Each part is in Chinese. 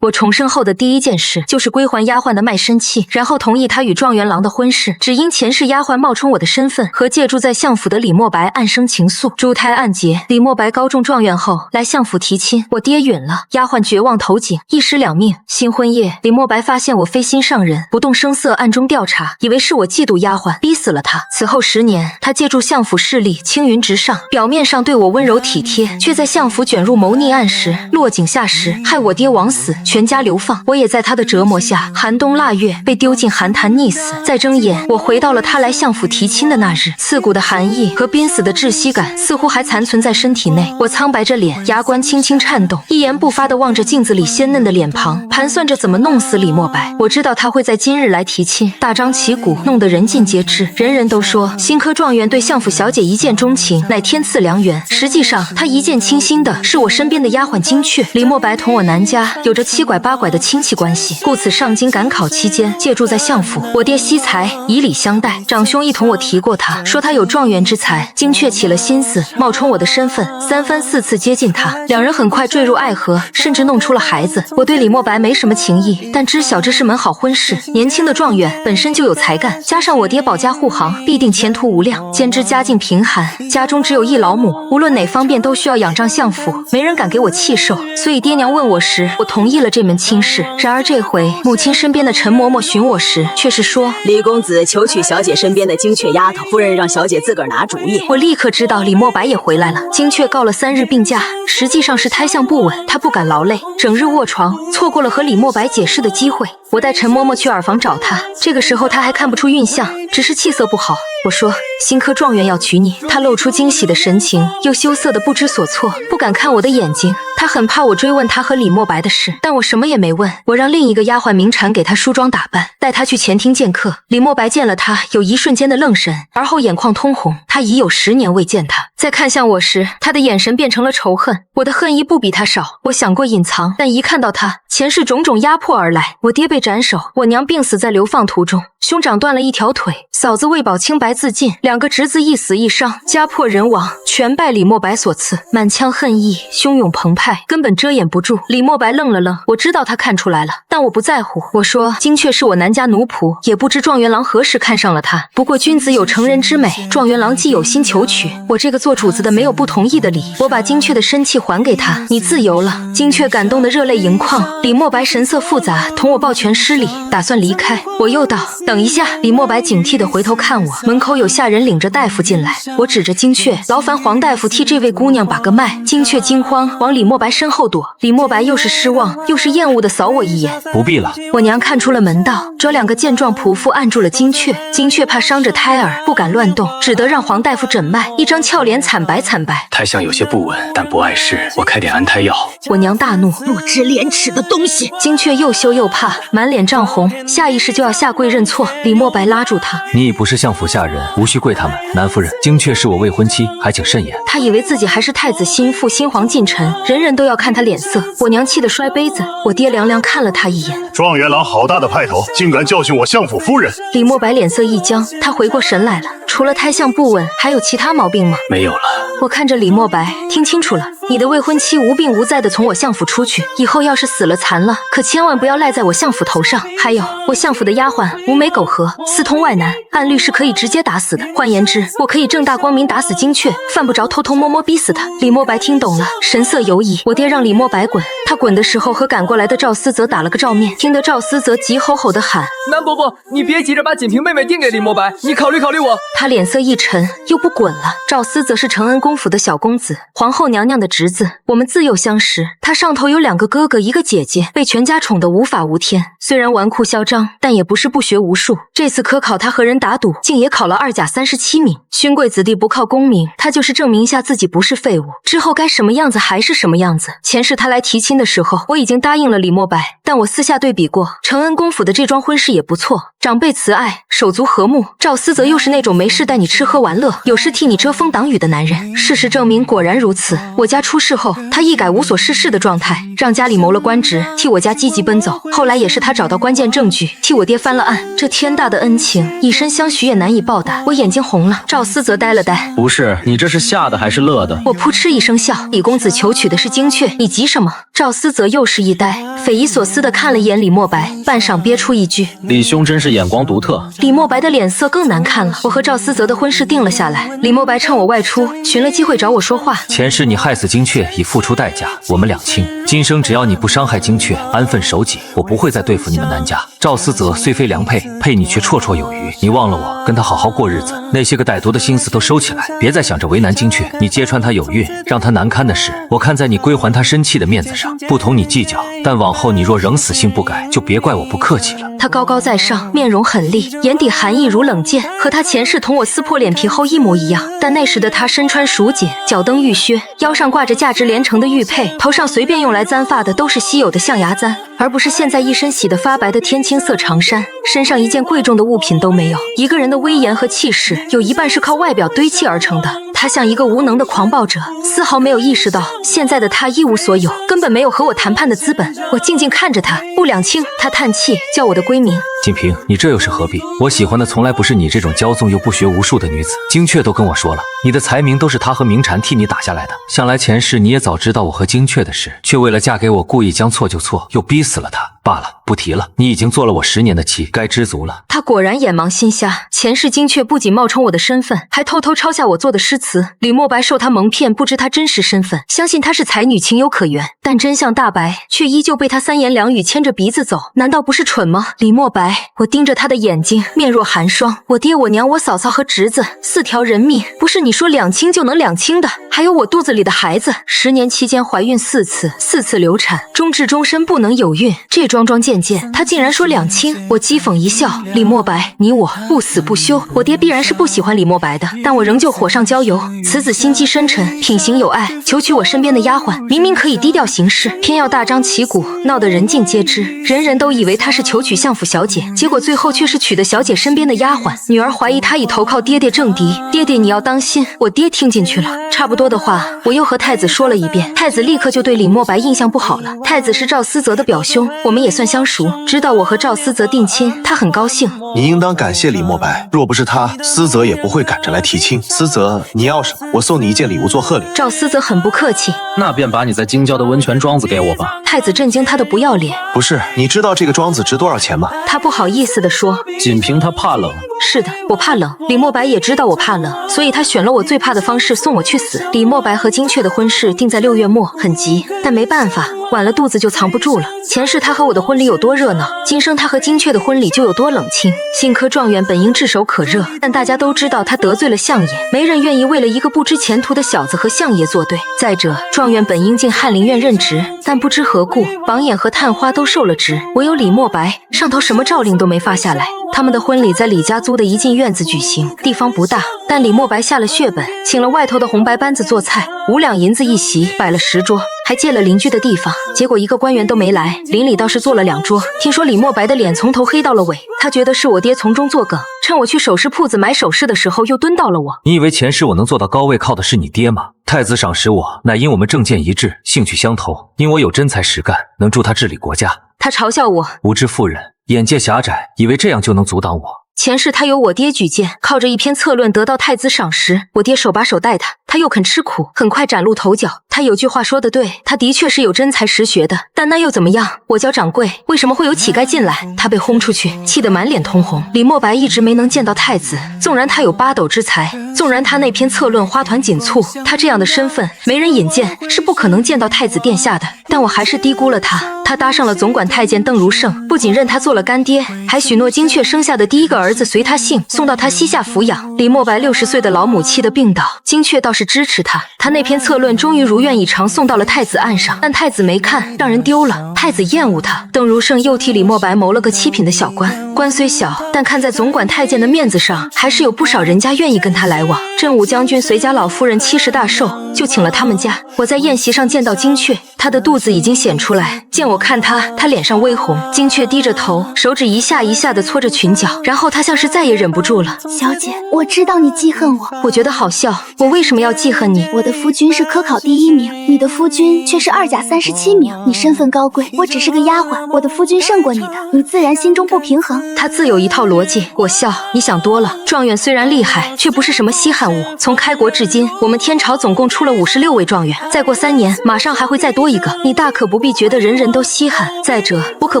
我重生后的第一件事就是归还丫鬟的卖身契，然后同意她与状元郎的婚事。只因前世丫鬟冒充我的身份，和借住在相府的李莫白暗生情愫，珠胎暗结。李莫白高中状元后来相府提亲，我爹允了，丫鬟绝望投井，一尸两命。新婚夜，李莫白发现我非心上人，不动声色暗中调查，以为是我嫉妒丫鬟，逼死了她。此后10年，他借助相府势力青云直上，表面上对我温柔体贴，却在相府卷入谋逆案时落井下石，害我爹枉死，全家流放。我也在他的折磨下，寒冬腊月被丢进寒潭溺死。再睁眼，我回到了他来相府提亲的那日，刺骨的寒意和濒死的窒息感似乎还残存在身体内。我苍白着脸，牙关轻轻颤动，一言不发地望着镜子里鲜嫩的脸庞，盘算着怎么弄死李莫白。我知道他会在今日来提亲，大张旗鼓，弄得人尽皆知。人人都说新科状元对相府小姐一见钟情，乃天赐良缘。实际上，他一见倾心的是我身边的丫鬟金雀。李莫白同我南家有着7拐8拐的亲戚关系，故此上京赶考期间借住在相府。我爹惜才，以礼相待。长兄亦同我提过他，说他有状元之才。金雀起了心思，冒充我的身份，3番4次接近他。两人很快坠入爱河，甚至弄出了孩子。我对李莫白没什么情意，但知晓这是门好婚事。年轻的状元本身就有才干，加上我爹保驾护航，必定前途无量。兼之家境贫寒，家中只有一老母，无论哪方面都需要仰仗相府，没人敢给我弃寿，所以爹娘问我时，我同意了这门亲事。然而这回母亲身边的陈嬷嬷寻我时，却是说李公子求娶小姐身边的金雀丫头，夫人让小姐自个儿拿主意。我立刻知道李莫白也回来了。金雀告了3日病假，实际上是胎相不稳，她不敢劳累，整日卧床，错过了和李莫白解释的机会。我带陈嬷嬷去耳房找她，这个时候她还看不出孕象，只是气色不好。我说新科状元要娶你，她露出惊喜的神情，又羞涩的不知所措，不敢看我的眼睛。她很怕我追问她和李莫白的事，但我什么也没问。我让另一个丫鬟明婵给她梳妆打扮，带她去前厅见客。李莫白见了她，有一瞬间的愣神，而后眼眶通红。他已有10年未见她，在看向我时，他的眼神变成了仇恨。我的恨意不比他少，我想过隐藏，但一看到他，前世种种压迫而来。我爹被斩首，我娘病死在流放途中，兄长断了一条腿，嫂子为保清白自尽，2个侄子一死一伤，家破人亡，全拜李莫白所赐。满腔恨意汹涌澎湃，根本遮掩不住。李莫白愣了愣，我知道他看出来了，但我不在乎。我说金雀是我南家奴仆，也不知状元郎何时看上了他。不过君子有成人之美，状元郎既有心求娶，我这个做主子的没有不同意的理。我把金雀的身契还给他，你自由了。金雀感动得热泪盈眶，李莫白神色复杂，同我抱拳施礼，打算离开。我又道等一下。李莫白警惕地回头看我，门口有下人领着大夫进来。我指着金雀，劳烦黄大夫替这位姑娘把个脉。金雀惊慌，往李莫白身后躲。李莫白又是失望又是厌恶地扫我一眼，不必了。我娘看出了门道，找2个健壮仆妇按住了金雀。金雀怕伤着胎儿，不敢乱动，只得让黄大夫诊脉，一张俏脸惨白惨白。胎相有些不稳，但不碍事，我开点安胎药。我娘大怒，不知廉耻的东西！金雀又羞又怕，满脸涨红，下意识就要下跪认错。李莫白拉住他，你已不是相府下人，无需跪他们。南夫人，金雀是我未婚妻，还请慎言。他以为自己还是太子心腹，新皇近臣，人人都要看他脸色。我娘气得摔杯子，我爹凉凉看了他一眼。状元郎好大的派头，竟敢教训我相府夫人！李莫白脸色一僵，他回过神来了。除了胎相不稳，还有其他毛病吗？没有了。我看着李莫白，听清楚了，你的未婚妻无病无灾的从我相府出去，以后要是死了残了，可千万不要赖在我相府头上。还有，我相府的丫鬟无媒苟合，私通外男，按律是可以直接打死的。换言之，我可以正大光明打死金雀，犯不着偷偷摸摸逼死他。李莫白听懂了，神色犹疑。我爹让李莫白滚，他滚的时候和赶过来的赵思泽打了个照面，听得赵思泽急吼吼地喊：南伯伯，你别急着把锦屏妹妹定给李莫白，你考虑考虑我。他脸色一沉，又不滚了。赵思则是承恩公府的小公子，皇后娘娘的侄子，我们自幼相识。他上头有2个哥哥，1个姐姐，被全家宠得无法无天。虽然纨绔嚣张，但也不是不学无术。这次科考他和人打赌，竟也考了2甲37名。勋贵子弟不靠功名，他就是证明一下自己不是废物。之后该什么样子还是什么样子。前世他来提亲的时候，我已经答应了李莫白，但我私下对比过，承恩公府的这桩婚事也不错，长辈慈爱，手足和睦。赵思则又是那种没事带你吃喝玩乐，有事替你遮风挡雨的男人。事实证明果然如此，我家出事后，他一改无所事事的状态，让家里谋了官职，替我家积极奔走。后来也是他找到关键证据，替我爹翻了案。这天大的恩情，以身相许也难以报答。我眼睛红了。赵思泽呆了呆，不是，你这是吓的还是乐的？我扑哧一声笑。李公子求娶的是精确，你急什么？赵思泽又是一呆，匪夷所思地看了一眼李墨白，半晌憋出一句：李兄真是眼光独特。李墨白的脸色更难看了。我和赵思泽的婚事定了下来，李墨白趁我外出，寻了机会找我说话。前世你害死精确已付出代价，我们两清。今生只要你不伤害精确，安分守己，我不会再对付你们南家。赵思泽虽非良配，配你却绰绰有余。你忘了我，跟他好好过日子，那些个歹毒的心思都收起来，别再想着为难精确。你揭穿他有孕，让他难堪的事，我看在你归还他生气的面子上，不同你计较。但往后你若仍死性不改，就别怪我不客气了。他高高在上，面容狠厉，眼底寒意如冷箭，和他前世捅我撕破脸皮后一模一样。但那时的他身穿蜀锦，脚蹬玉靴，腰上挂着价值连城的玉佩，头上随便用来簪发的都是稀有的象牙簪，而不是现在一身洗得发白的天青色长衫，身上一件贵重的物品都没有。一个人的威严和气势，有一半是靠外表堆砌而成的。他像一个无能的狂暴者，丝毫没有意识到现在的他一无所有，根本没有和我谈判的资本。我静静看着他，不两清。他叹气，叫我的闺名。锦屏，你这又是何必？我喜欢的从来不是你这种骄纵又不学无术的女子。精确都跟我说了，你的才名都是他和明禅替你打下来的。想来前世你也早知道我和精确的事，却为了嫁给我故意将错就错，又逼死了他。罢了，不提了。你已经做了我10年的妻，该知足了。他果然眼盲心瞎，前世精确不仅冒充我的身份，还偷偷抄下我做的诗词。李墨白受他蒙骗，不知他真实身份，相信他是才女，情有可原。但真相大白，却依旧被他三言两语牵着鼻子走，难道不是蠢吗？李墨白，我盯着他的眼睛，面若寒霜。我爹我娘我嫂嫂和侄子4条人命，不是你说两清就能两清的。还有我肚子里的孩子，10年期间怀孕4次，4次流产，终至终身不能有孕。这桩桩件件，他竟然说两清。我讥讽一笑，李墨白，你我不死不休。我爹必然是不喜欢李墨白的，但我仍旧火上浇油。此子心机深沉，品行有爱，求娶我身边的丫鬟，明明可以低调行事，偏要大张旗鼓，闹得人尽皆知。人人都以为他是求娶相府小姐，结果最后却是娶的小姐身边的丫鬟。女儿怀疑他已投靠爹爹政敌，爹爹你要当心。我爹听进去了，差不多的话我又和太子说了一遍，太子立刻就对李墨白印象不好了。太子是赵思泽的表兄，我们也算相熟，知道我和赵思泽定亲，他很高兴。你应当感谢李墨白，若不是他，思泽也不会赶着来提亲。思泽，你要什么？我送你一件礼物做贺礼。赵思泽很不客气，那便把你在京郊的温泉庄子给我吧。太子震惊他的不要脸。不是，你知道这个庄子值多少钱吗？他不好意思地说。锦屏他怕冷。是的，我怕冷。李墨白也知道我怕冷，所以他选了我最怕的方式送我去死。李墨白和精确的婚事定在6月末，很急，但没办法，晚了肚子就藏不住了。前世他和我的婚礼有多热闹，今生他和精确的婚礼就有多冷清。新科状元本应炙手可热，但大家都知道他得罪了相爷，没人愿意为了一个不知前途的小子和相爷作对。再者，状元本应进翰林院任职，但不知何故，榜眼和探花都受了职，唯有李墨白上头什么诏令都没发下来。他们的婚礼在李家租的一进院子举行，地方不大，但李墨白下了血本，请了外头的红白班子做菜，5两银子一席，摆了10桌，还借了邻居的地方。结果一个官员都没来，邻里倒是做了2桌。听说李墨白的脸从头黑到了尾，他觉得是我爹从中作梗，趁我去首饰铺子买首饰的时候又蹲到了我。你以为前世我能做到高位靠的是你爹吗？太子赏识我，乃因我们政见一致，兴趣相投，因我有真才实干，能助他治理国家。他嘲笑我无知妇人，眼界狭窄，以为这样就能阻挡我。前世他有我爹举荐，靠着一篇策论得到太子赏识，我爹手把手带他，他又肯吃苦，很快崭露头角。他有句话说得对，他的确是有真才实学的，但那又怎么样？我叫掌柜，为什么会有乞丐进来？他被轰出去，气得满脸通红。李墨白一直没能见到太子，纵然他有8斗之才，纵然他那篇策论花团锦簇，他这样的身份没人引荐，是不可能见到太子殿下的。但我还是低估了他。他搭上了总管太监邓如胜，不仅认他做了干爹，还许诺精确生下的第1个儿子随他姓，送到他膝下抚养。李墨白60岁的老母气得病倒，精确倒是支持他。他那篇策论终于如愿以偿送到了太子案上，但太子没看，让人丢了。太子厌恶他，邓如胜又替李墨白谋了个7品的小官，官虽小，但看在总管太监的面子上，还是有不少人家愿意跟他来往。镇武将军随家老夫人70大寿，就请了他们家。我在宴席上见到精确，他的肚子已经显出来，见我看他脸上微红。精确低着头，手指一下一下地搓着裙角，然后他他像是再也忍不住了。小姐，我知道你记恨我，我觉得好笑，我为什么要记恨你？我的夫君是科考第1名，你的夫君却是2甲37名，你身份高贵，我只是个丫鬟，我的夫君胜过你的，你自然心中不平衡。他自有一套逻辑。我笑，你想多了。状元虽然厉害，却不是什么稀罕物。从开国至今，我们天朝总共出了56位状元，再过3年，马上还会再多一个。你大可不必觉得人人都稀罕。再者，我可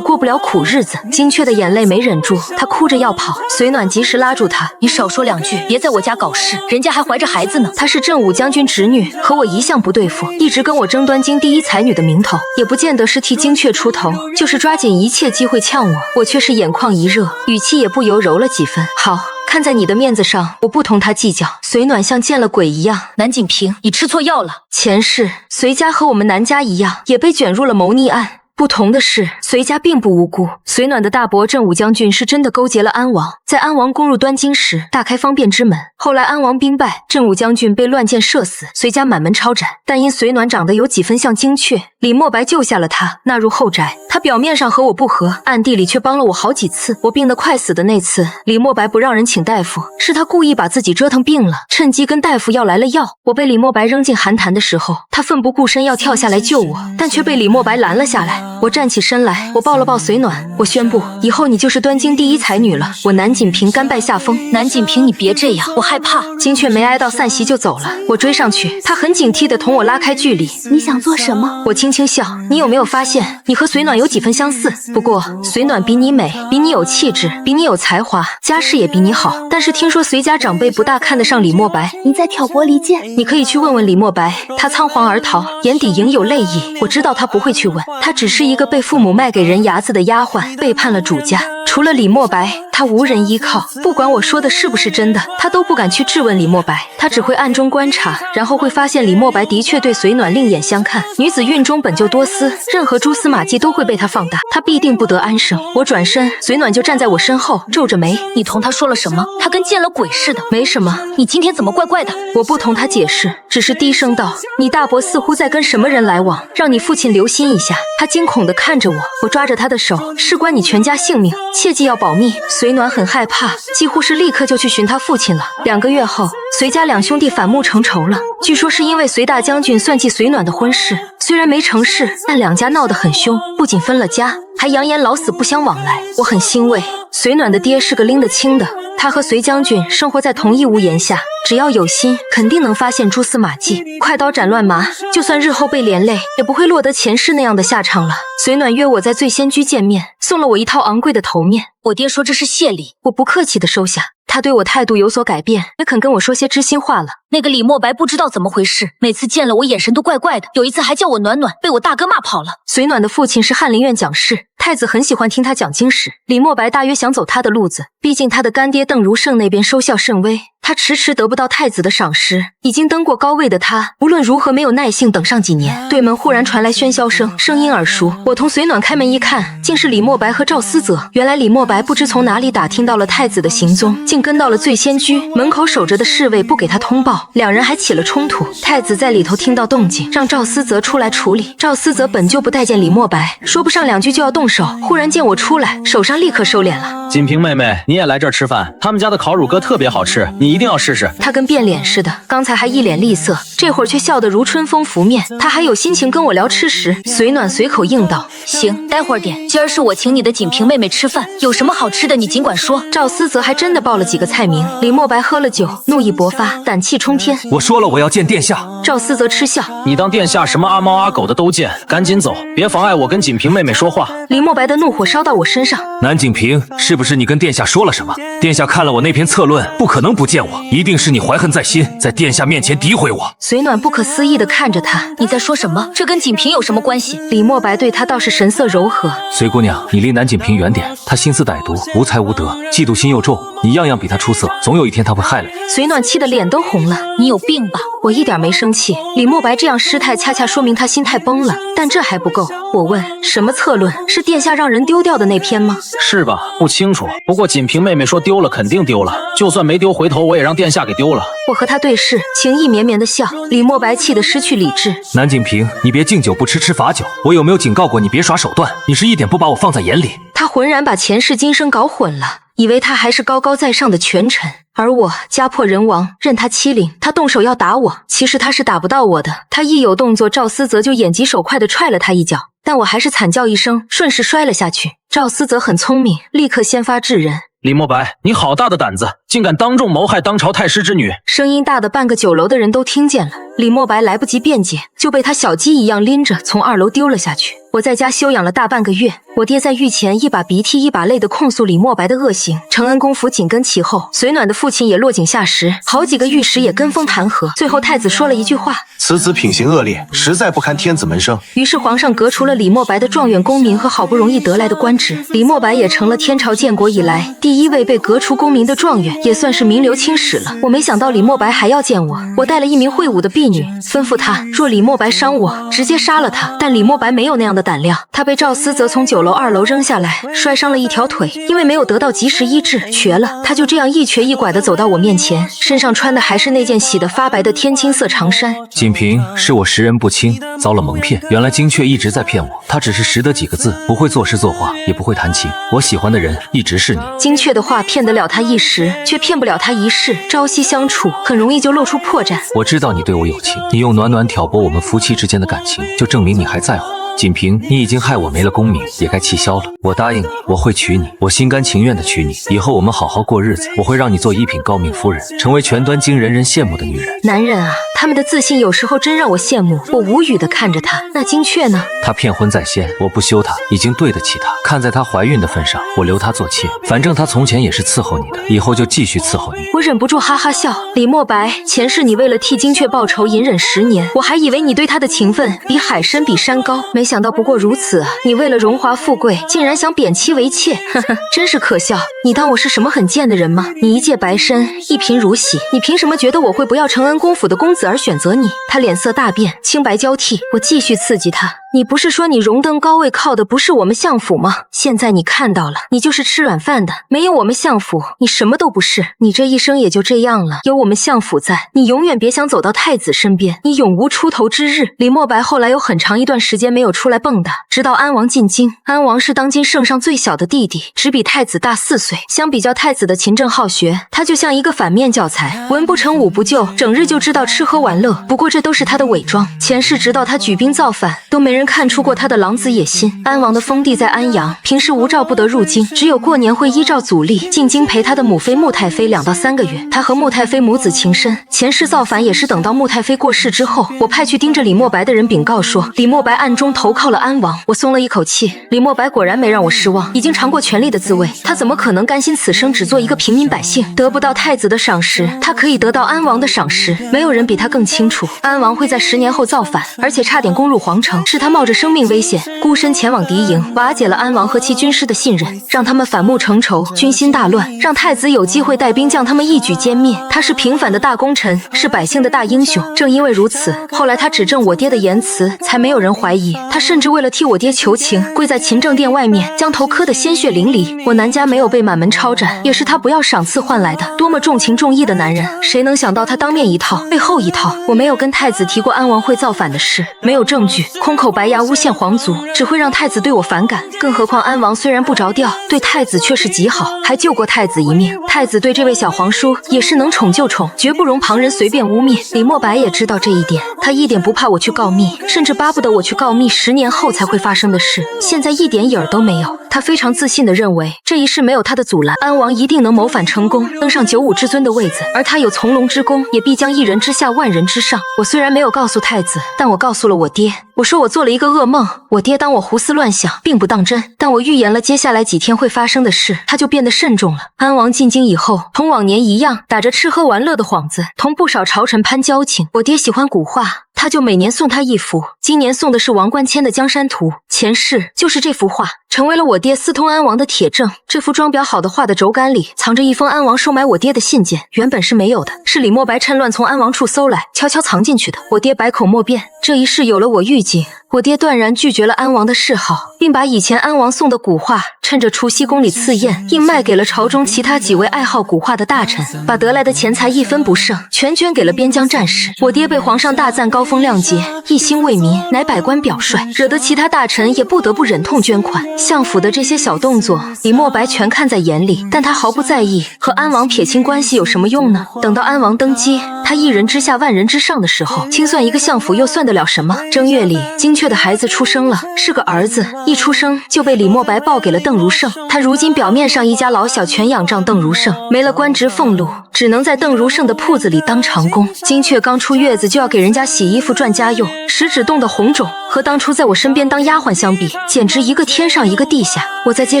过不了苦日子。金雀的眼泪没忍住，她哭着要跑，随暖及时拉住她：“你少说2句，别在我家搞事，人家还怀着孩子呢。”她是镇武将军侄女，和我一向不对付，一直跟我争端京第1才女的名头，也不见得是替金雀出头，就是抓紧一切机会呛我。我却是眼眶一热，语气也不由柔了几分。好，看在你的面子上，我不同他计较。随暖像见了鬼一样。南锦屏，你吃错药了。前世随家和我们南家一样，也被卷入了谋逆案。不同的是，随家并不无辜。随暖的大伯镇武将军是真的勾结了安王，在安王攻入端京时大开方便之门。后来安王兵败，镇武将军被乱箭射死，随家满门抄斩。但因随暖长得有几分像金雀，李墨白救下了他，纳入后宅。他表面上和我不和，暗地里却帮了我好几次。我病得快死的那次，李墨白不让人请大夫，是他故意把自己折腾病了，趁机跟大夫要来了药。我被李墨白扔进寒潭的时候，他奋不顾身要跳下来救我，但却被李墨白拦了下来。我站起身来，我抱了抱随暖，我宣布，以后你就是端京第1才女了。我南锦屏甘拜下风。南锦屏，你别这样，我害怕。金雀没挨到散席就走了，我追上去，他很警惕地同我拉开距离。你想做什么？我轻轻笑，你有没有发现，你和随暖有几分相似？不过随暖比你美，比你有气质，比你有才华，家世也比你好。但是听说随家长辈不大看得上李墨白。你在挑拨离间？你可以去问问李墨白，他仓皇而逃，眼底隐有泪意。我知道他不会去问，他只是一个被父母卖给人牙子的丫鬟，背叛了主家。除了李墨白，他无人依靠。不管我说的是不是真的，他都不敢去质问李墨白。他只会暗中观察，然后会发现李墨白的确对随暖另眼相看。女子孕中本就多思，任何蛛丝马迹都会被他放大，他必定不得安生。我转身，随暖就站在我身后，皱着眉：“你同他说了什么？他跟见了鬼似的。”“没什么。”“你今天怎么怪怪的？”我不同他解释，只是低声道：“你大伯似乎在跟什么人来往，让你父亲留心一下。”他惊恐地看着我，我抓着他的手：“事关你全家性命，切记要保密。”随暖很害怕，几乎是立刻就去寻他父亲了。2个月后，随家2兄弟反目成仇了，据说是因为随大将军算计随暖的婚事。虽然没成事，但2家闹得很凶，不仅分了家，还扬言老死不相往来。我很欣慰，随暖的爹是个拎得清的，他和随将军生活在同一屋檐下，只要有心，肯定能发现蛛丝马迹，快刀斩乱麻。就算日后被连累，也不会落得前世那样的下场了。随暖约我在醉仙居见面，送了我一套昂贵的头面。我爹说这是谢礼，我不客气地收下。他对我态度有所改变，也肯跟我说些知心话了。那个李墨白不知道怎么回事，每次见了我眼神都怪怪的，有一次还叫我暖暖，被我大哥骂跑了。随暖的父亲是翰林院讲师，太子很喜欢听他讲经史。李墨白大约想走他的路子，毕竟他的干爹邓如胜那边收效甚微，他迟迟得不到太子的赏识。已经登过高位的他，无论如何没有耐性等上几年。对门忽然传来喧嚣声，声音耳熟。我同随暖开门一看，竟是李墨白和赵思泽。原来李墨白不知从哪里打听到了太子的行踪，竟跟到了醉仙居，门口守着的侍卫不给他通报，两人还起了冲突。太子在里头听到动静，让赵思泽出来处理。赵思泽本就不待见李墨白，说不上2句就要动手，忽然见我出来，手上立刻收敛了。锦屏妹妹，你也来这儿吃饭？他们家的烤乳鸽特别好吃，你一定要试试。他跟变脸似的，刚才还一脸厉色，这会儿却笑得如春风拂面。他还有心情跟我聊吃食。随暖随口应道：“行，待会儿点。今儿是我请你的锦屏妹妹吃饭，有什么好吃的你尽管说。”赵思泽还真的报了几个菜名。李墨白喝了酒，怒意勃发，胆气冲天。我说了，我要见殿下。赵思泽嗤笑：“你当殿下什么阿猫阿狗的都见，赶紧走，别妨碍我跟锦屏妹妹说话。”李墨白的怒火烧到我身上。南锦屏，是不是你跟殿下说了什么？殿下看了我那篇策论，不可能不见我，一定是你怀恨在心，在殿下面前诋毁我。随暖不可思议地看着他：“你在说什么？这跟锦屏有什么关系？”李墨白对他倒是神色柔和：“随姑娘，你离南锦屏远点，她心思歹毒，无才无德，嫉妒心又重，你样样比她出色，总有一天她会害了你。”随暖气得脸都红了：“你有病吧？”我一点没生气。李墨白这样失态，恰恰说明他心态崩了。但这还不够。我问：“什么策论？是殿下让人丢掉的那篇吗？”是吧？不清楚。不过锦屏妹妹说丢了，肯定丢了。就算没丢，回头我也让殿下给丢了。我和他对视，情意绵绵的笑。李墨白气得失去理智：“南锦屏，你别敬酒不吃吃罚酒。我有没有警告过你别耍手段？你是一点不把我放在眼里。”他浑然把前世今生搞混了。以为他还是高高在上的权臣。而我家破人亡，任他欺凌，他动手要打我，其实他是打不到我的。他一有动作，赵思泽就眼疾手快地踹了他一脚，但我还是惨叫一声，顺势摔了下去。赵思泽很聪明，立刻先发制人。李墨白，你好大的胆子，竟敢当众谋害当朝太师之女！声音大的半个酒楼的人都听见了。李墨白来不及辩解，就被他小鸡一样拎着从2楼丢了下去。我在家休养了大半个月，我爹在狱前一把鼻涕一把泪地控诉李墨白的恶行，承恩公府紧跟其后，随暖的父亲也落井下石，好几个御史也跟风弹劾。最后太子说了一句话：此子品行恶劣，实在不堪天子门生。于是皇上革除了李墨白的状元功名和好不容易得来的官职，李墨白也成了天朝建国以来第一位被革除功名的状元，也算是名留青史了。我没想到李墨白还要见我，我带了一名会武的婢女，吩咐他若李墨白伤我，直接杀了他。但李墨白没有那样的胆量，他被赵思泽从9楼2楼扔下来，摔伤了一条腿，因为没有得到及时医治，瘸了。他就这样一瘸一拐地走到我面前，身上穿的还是那件洗得发白的天青色长衫。锦屏，是我识人不清，遭了蒙骗。原来金雀一直在骗我，他只是识得几个字，不会作诗作画，也不会弹琴。我喜欢的人一直是你。金雀的话骗得了他一时，却骗不了他一世。朝夕相处，很容易就露出破绽。我知道你对我有情，你用暖暖挑拨我们夫妻之间的感情，就证明你还在乎。锦屏，你已经害我没了功名，也该气消了。我答应你，我会娶你，我心甘情愿地娶你。以后我们好好过日子，我会让你做一品高明夫人，成为全端京人人羡慕的女人。男人啊，他们的自信有时候真让我羡慕。我无语地看着他。那金雀呢？她骗婚在先，我不休她，已经对得起她。看在她怀孕的份上，我留她做妾。反正她从前也是伺候你的，以后就继续伺候你。我忍不住哈哈笑。李墨白，前世你为了替金雀报仇，隐忍10年，我还以为你对她的情分比海深比山高，没想到不过如此啊！你为了荣华富贵，竟然想贬妻为妾，呵呵，真是可笑。你当我是什么很贱的人吗？你一介白身，一贫如洗，你凭什么觉得我会不要承恩公府的公子而选择你？他脸色大变，青白交替。我继续刺激他。你不是说你荣登高位靠的不是我们相府吗？现在你看到了，你就是吃软饭的，没有我们相府，你什么都不是。你这一生也就这样了。有我们相府在，你永远别想走到太子身边，你永无出头之日。李墨白后来有很长一段时间没有出来蹦跶，直到安王进京。安王是当今圣上最小的弟弟，只比太子大4岁。相比较太子的勤政好学，他就像一个反面教材，文不成武不就，整日就知道吃喝玩乐。不过这都是他的伪装。前世直到他举兵造反，都没人看出过他的狼子野心。安王的封地在安阳，平时无诏不得入京，只有过年会依照祖例进京陪他的母妃穆太妃2到3个月。他和穆太妃母子情深，前世造反也是等到穆太妃过世之后，我派去盯着李墨白的人禀告说，李墨白暗中投靠了安王。我松了一口气，李墨白果然没让我失望，已经尝过权力的滋味，他怎么可能甘心此生只做一个平民百姓？得不到太子的赏识，他可以得到安王的赏识。没有人比他更清楚，安王会在10年后造反，而且差点攻入皇城，是他冒着生命危险孤身前往敌营，瓦解了安王和其军师的信任，让他们反目成仇，军心大乱，让太子有机会带兵将他们一举歼灭。他是平反的大功臣，是百姓的大英雄。正因为如此，后来他指证我爹的言辞，才没有人怀疑。他甚至为了替我爹求情，跪在勤政殿外面，将头磕得鲜血淋漓。我南家没有被满门抄斩，也是他不要赏赐换来的。多么重情重义的男人，谁能想到他当面一套，背后一套。我没有跟太子提过安王会造反的事，没有证据，空口白牙诬陷皇族，只会让太子对我反感。更何况安王虽然不着调，对太子却是极好，还救过太子一命。太子对这位小皇叔也是能宠就宠，绝不容旁人随便污蔑。李墨白也知道这一点，他一点不怕我去告密，甚至巴不得我去告密10年后才会发生的事，现在一点影儿都没有。他非常自信地认为，这一世没有他的阻拦，安王一定能谋反成功，登上95之尊的位子，而他有从龙之功，也必将1人之下万人之上。我虽然没有告诉太子，但我告诉了我爹。我说我做了一个噩梦，我爹当我胡思乱想，并不当真，但我预言了接下来几天会发生的事，他就变得慎重了。安王进京以后，同往年一样，打着吃喝玩乐的幌子，同不少朝臣攀交情。我爹喜欢古画，他就每年送他一幅，今年送的是王冠谦的《江山图》，前世就是这幅画，成为了我爹私通安王的铁证。这幅装裱好的画的轴杆里藏着一封安王收买我爹的信件，原本是没有的，是李墨白趁乱从安王处搜来，悄悄藏进去的。我爹百口莫辩，这一世有了我预警。我爹断然拒绝了安王的示好，并把以前安王送的古画趁着除夕宫里赐宴，硬卖给了朝中其他几位爱好古画的大臣，把得来的钱财一分不剩，全捐给了边疆战士。我爹被皇上大赞高风亮节，一心为民，乃百官表率，惹得其他大臣也不得不忍痛捐款。相府的这些小动作，李莫白全看在眼里，但他毫不在意。和安王撇清关系有什么用呢？等到安王登基，他一人之下万人之上的时候，清算一个相府又算得了什么？正月里，精确的孩子出生了，是个儿子，一出生就被李莫白抱给了邓如胜。他如今表面上一家老小全仰仗邓如胜，没了官职俸禄，只能在邓如胜的铺子里当长工。精确刚出月子就要给人家洗衣服赚家用，食指冻得红肿，和当初在我身边当丫鬟相比，简直一个天上一个地下。我在街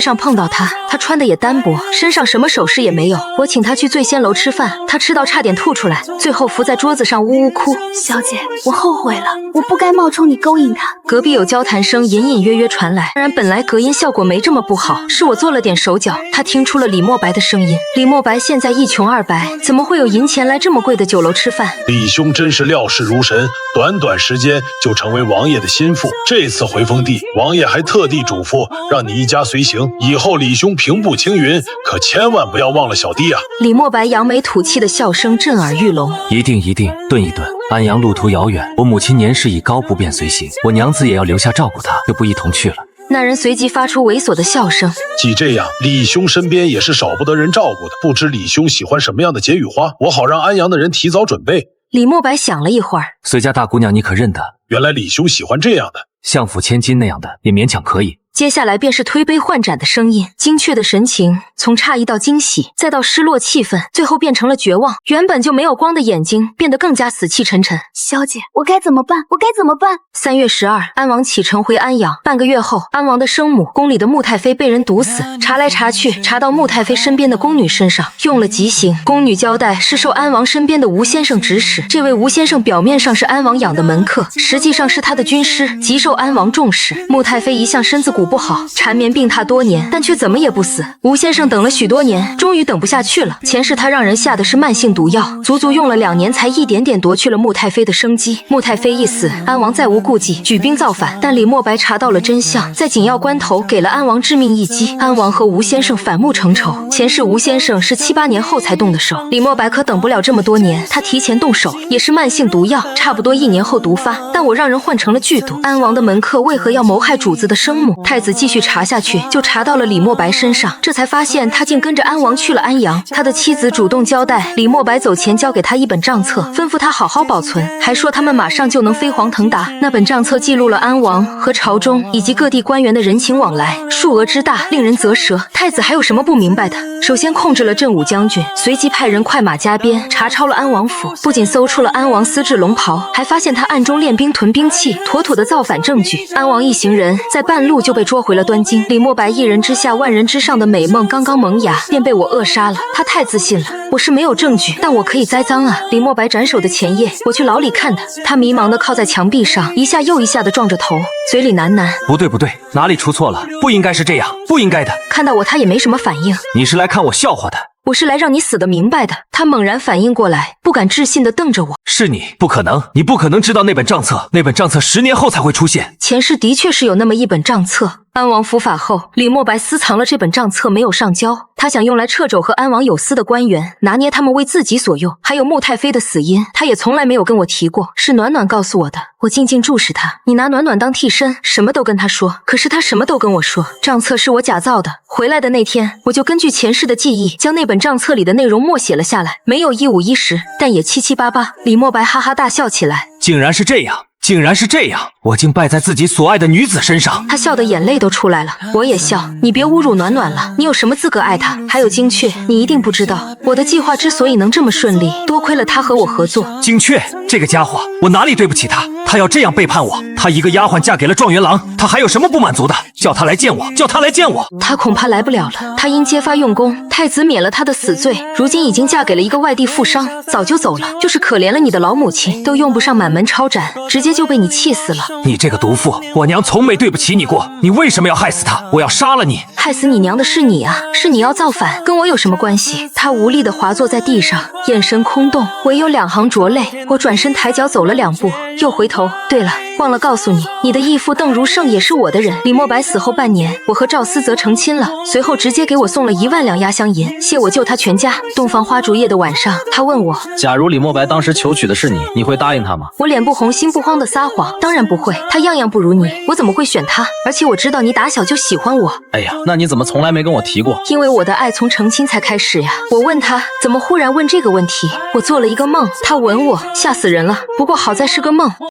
上碰到他，他穿的也单薄，身上什么首饰也没有。我请他去醉仙楼吃饭，他吃到差点吐出来，最后伏在桌子上呜呜哭。小姐，我后悔了，我不该冒充你勾引他。隔壁有交谈声隐隐约约传来，当然本来隔音效果没这么不好，是我做了点手脚。他听出了李莫白的声音。李莫白现在一穷二白，怎么会有银钱来这么贵的酒楼吃饭？李兄真是料事如神，短短时间就成为王爷的心腹。这次回封地，王爷还特地嘱咐让你一家随行，以后李兄平步青云，可千万不要忘了小弟啊！李莫白扬眉吐气的笑声震耳欲聋。一定一定，顿一顿。安阳路途遥远，我母亲年事已高，不便随行，我娘子也要留下照顾她，就不一同去了。那人随即发出猥琐的笑声。既这样，李兄身边也是少不得人照顾的，不知李兄喜欢什么样的解语花，我好让安阳的人提早准备。李莫白想了一会儿，随家大姑娘你可认得？原来李兄喜欢这样的，相府千金那样的也勉强可以。接下来便是推杯换盏的声音，精确的神情从诧异到惊喜，再到失落气愤，最后变成了绝望。原本就没有光的眼睛变得更加死气沉沉。小姐，我该怎么办？我该怎么办？3月12，安王启程回安阳。半个月后，安王的生母宫里的穆太妃被人毒死，查来查去，查到穆太妃身边的宫女身上，用了极刑。宫女交代是受安王身边的吴先生指使，这位吴先生表面上是安王养的门客，实际上是他的军师，极受安王重视。穆太妃一向身子骨不好，缠绵病榻多年，但却怎么也不死。吴先生等了许多年，终于等不下去了。前世他让人下的是慢性毒药，足足用了2年，才一点点夺去了穆太妃的生机。穆太妃一死，安王再无顾忌，举兵造反。但李莫白查到了真相，在紧要关头给了安王致命一击。安王和吴先生反目成仇。前世吴先生是7、8年后才动的手，李莫白可等不了这么多年，他提前动手，也是慢性毒药，差不多1年后毒发。但我让人换成了剧毒。安王的门客为何要谋害主子的生母？太子继续查下去，就查到了李莫白身上，这才发现他竟跟着安王去了安阳。他的妻子主动交代，李莫白走前交给他一本账册，吩咐他好好保存，还说他们马上就能飞黄腾达。那本账册记录了安王和朝中以及各地官员的人情往来，数额之大，令人啧舌。太子还有什么不明白的？首先控制了镇武将军，随即派人快马加鞭查抄了安王府，不仅搜出了安王丝质龙袍，还发现他暗中练兵囤兵器，妥妥的造反证据。安王一行人在半路就被捉回了端京。李莫白一人之下万人之上的美梦刚刚萌芽，便被我扼杀了。他太自信了，我是没有证据，但我可以栽赃啊。李莫白斩首的前夜，我去牢里看他迷茫的靠在墙壁上，一下又一下的撞着头，嘴里喃喃：不对不对，哪里出错了？不应该是这样，不应该的。看到我他也没什么反应。你是来看我笑话的？我是来让你死得明白的。他猛然反应过来，不敢置信地瞪着我。是你？不可能，你不可能知道那本账册，那本账册10年后才会出现。前世的确是有那么一本账册。安王伏法后，李莫白私藏了这本账册，没有上交。他想用来掣肘和安王有私的官员，拿捏他们为自己所用。还有穆太妃的死因，他也从来没有跟我提过，是暖暖告诉我的。我静静注视他，你拿暖暖当替身，什么都跟他说。可是他什么都跟我说，账册是我假造的。回来的那天，我就根据前世的记忆，将那本账册里的内容默写了下来，没有1、5、1、10，但也7、7、8、8。李莫白哈哈大笑起来，竟然是这样。竟然是这样，我竟败在自己所爱的女子身上。他笑得眼泪都出来了，我也笑。你别侮辱暖暖了，你有什么资格爱她？还有精确，你一定不知道，我的计划之所以能这么顺利，多亏了他和我合作。精确，这个家伙，我哪里对不起他？他要这样背叛我，他一个丫鬟嫁给了状元郎，他还有什么不满足的？叫他来见我，叫他来见我。他恐怕来不了了。他因揭发用功，太子免了他的死罪，如今已经嫁给了一个外地富商，早就走了。就是可怜了你的老母亲，都用不上满门抄斩，直接就被你气死了。你这个毒妇，我娘从没对不起你过，你为什么要害死她？我要杀了你！害死你娘的是你啊，是你要造反，跟我有什么关系？他无力地滑坐在地上，眼神空洞，唯有2行浊泪。我转身抬脚走了2步，又回头。对了，忘了告诉你，你的义父邓如胜也是我的人。李墨白死后半年，我和赵思泽成亲了，随后直接给我送了1万两压箱银，谢我救他全家。洞房花烛夜的晚上，他问我，假如李墨白当时求娶的是你，你会答应他吗？我脸不红心不慌的撒谎，当然不会，他样样不如你，我怎么会选他？而且我知道你打小就喜欢我。哎呀，那你怎么从来没跟我提过？因为我的爱从成亲才开始呀。我问他怎么忽然问这个问题，我做了一个梦，他吻我，吓死人了。不过好在是个梦。